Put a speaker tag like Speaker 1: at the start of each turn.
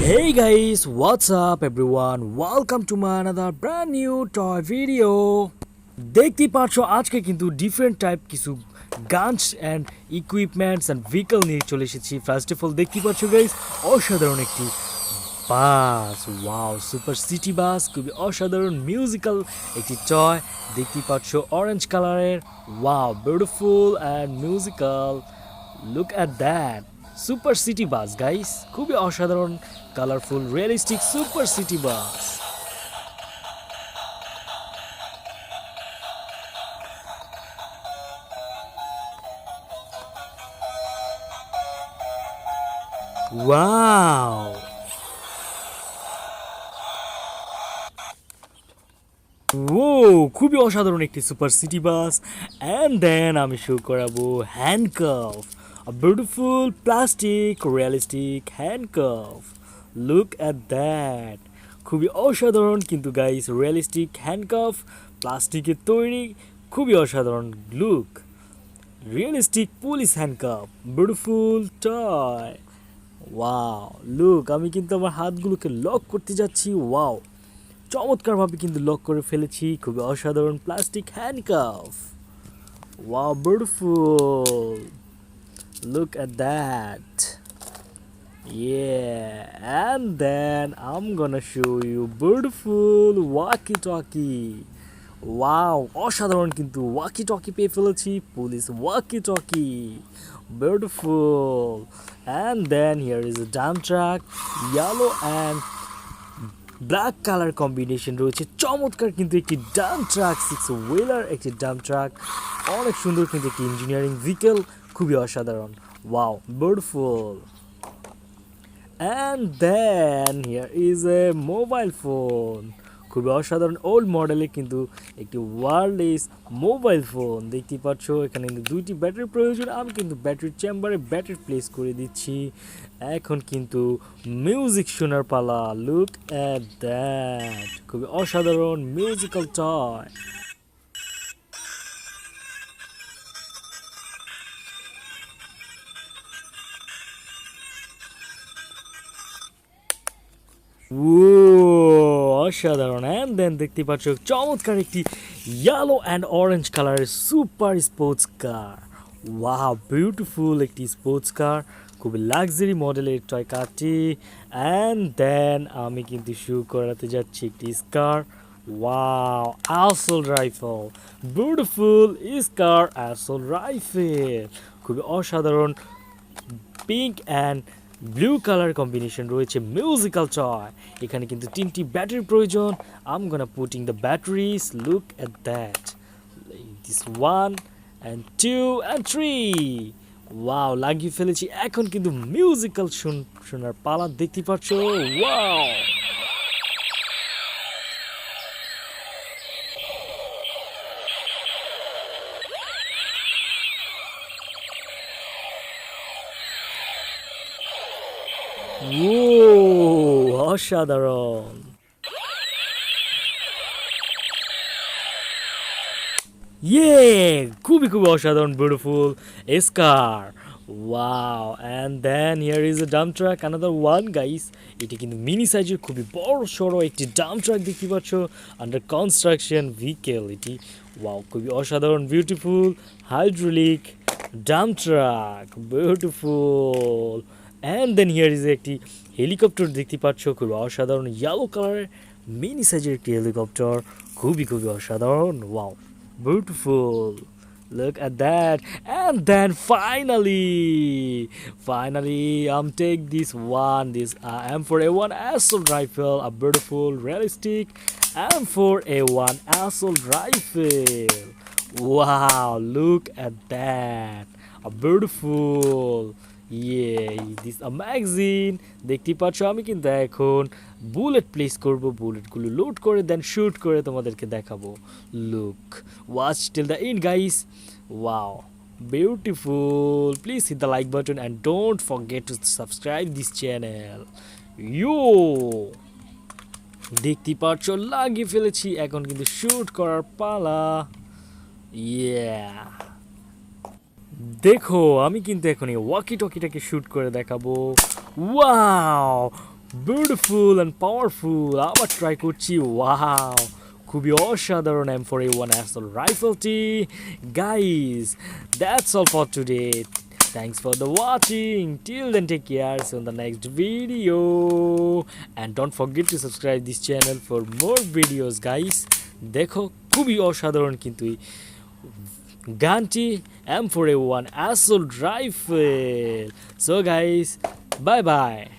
Speaker 1: Hey guys, what's up everyone? Welcome to my another brand new toy video. দেখতে পাচ্ছ আজকে কিন্তু different type কিছু guns and equipments and vehicle নিয়ে চলে এসেছি। ফার্স্ট অফ অল দেখতে পাচ্ছ গাইস অসাধারণ একটি bus, wow, super city bus, খুবই অসাধারণ মিউজিক্যাল একটি টয় দেখতে পাচ্ছ অরেঞ্জ কালারের, wow, beautiful and musical. Look at that super city bus guys, খুবই অসাধারণ colourful realistic super city bus. Wow, ও খুবই অসাধারণ একটি super city bus. And then আমি শো করাবো handcuff, a beautiful plastic realistic handcuff. Look at that, খুবই অসাধারণ কিন্তু গাইস রিয়েলিস্টিক হ্যান্ডকাফ, প্লাস্টিকের তৈরি, খুবই অসাধারণ look. Realistic police handcuff, beautiful toy, wow. Look, আমি কিন্তু আমার হাতগুলোকে লক করতে যাচ্ছি, ওয়াও, চমৎকারভাবে কিন্তু লক করে ফেলেছি। খুবই অসাধারণ plastic handcuff, wow, beautiful. Look at that. Yeah, and then I'm gonna show you beautiful walkie talkie. Wow, অসাধারণ কিন্তু walkie talkie পেয়ে ফেলেছি, police walkie talkie, beautiful. And then here is a dump truck, yellow and black colour combination রয়েছে, চমৎকার কিন্তু একটি dump truck, 6 wheeler একটি dump truck, অনেক সুন্দর কিন্তু একটি ইঞ্জিনিয়ারিং ভেহিকেল, খুবই অসাধারণ, wow, beautiful. And then here is a mobile phone, খুবই অসাধারণ ওল্ড মডেলের কিন্তু একটি ওয়্যারলেস মোবাইল ফোন দেখতে পাচ্ছ। এখানে কিন্তু দুইটি ব্যাটারি প্রয়োজন, আমি কিন্তু ব্যাটারির চেম্বারে ব্যাটারি প্লেস করে দিচ্ছি। এখন কিন্তু মিউজিক শোনার পালা। লুক অ্যাট দ্যাট, খুবই অসাধারণ মিউজিক্যাল টয়। অসাধারণ। অ্যান্ড দেন দেখতে পাচ্ছ চমৎকার একটি ইয়েলো অ্যান্ড অরেঞ্জ কালারের super sports car, wow, beautiful একটি স্পোর্টস কার, খুবই লাক্সারি মডেলের টয় কারটি। অ্যান্ড দেন আমি কিন্তু শো করাতে যাচ্ছি একটি স্কার, ওয়াও, অ্যাসল্ট রাইফেল, বিউটিফুল স্কার অ্যাসল্ট রাইফেল, খুবই অসাধারণ pink and blue colour combination রয়েছে, মিউজিক্যাল টয়। এখানে কিন্তু 3টি ব্যাটারি প্রয়োজন, I am gonna putting the batteries. Look at that, this 1 and 2 and 3, wow, লাগিয়ে ফেলেছি। এখন কিন্তু মিউজিক্যাল শোনার পালা দেখতে পাচ্ছ, ওয়াও। ও অসাধারণ। ইয়ে, খুবই খুবই অসাধারণ beautiful scar, wow. And then here is a dump truck, another one guys. এটি কিন্তু মিনি সাইজের খুবই বড় সড়ো একটি ডাম্প ট্রাক দেখতে পাচ্ছ, আন্ডার কনস্ট্রাকশন ভেহিকেল এটি, ওয়াও, খুবই অসাধারণ beautiful hydraulic dump truck, beautiful. And then here is একটি হেলিকপ্টার দেখতে পাচ্ছ, খুবই অসাধারণ ইয়েলো কালারের মিনি সাইজের একটি হেলিকপ্টার, খুবই খুবই অসাধারণ, wow, beautiful. Look at that. And then finally I'm take this M4A1 assault rifle, a beautiful realistic M4A1 assault rifle, wow, look at that, a beautiful, yeah, this amazing। দেখতে পাচ্ছ আমি কিন্তু এখন বুলেট প্লেস করব, বুলেটগুলো load করে দেন shoot করে তোমাদেরকে দেখাবো। Look, watch till the end guys, wow, beautiful. Please hit the like button and don't forget to subscribe this channel. You দেখতে পাচ্ছ লাগিয়ে ফেলেছি, এখন কিন্তু শুট করার পালা, ইয়া। দেখো আমি কিন্তু এখন এই ওয়াকি টকিটাকে শ্যুট করে দেখাবো। Wow, beautiful and powerful. আবার ট্রাই করছি। ওয়াও, খুবই অসাধারণ M4A1 assault রাইফেলটি। Guys, that's all for today. Thanks for the watching. Till then, take care. See you in the next video. And don't forget to subscribe this channel for more videos, guys. দেখো, খুবই অসাধারণ কিন্তু এই গানটি M4A1 assault rifle. So guys, bye bye.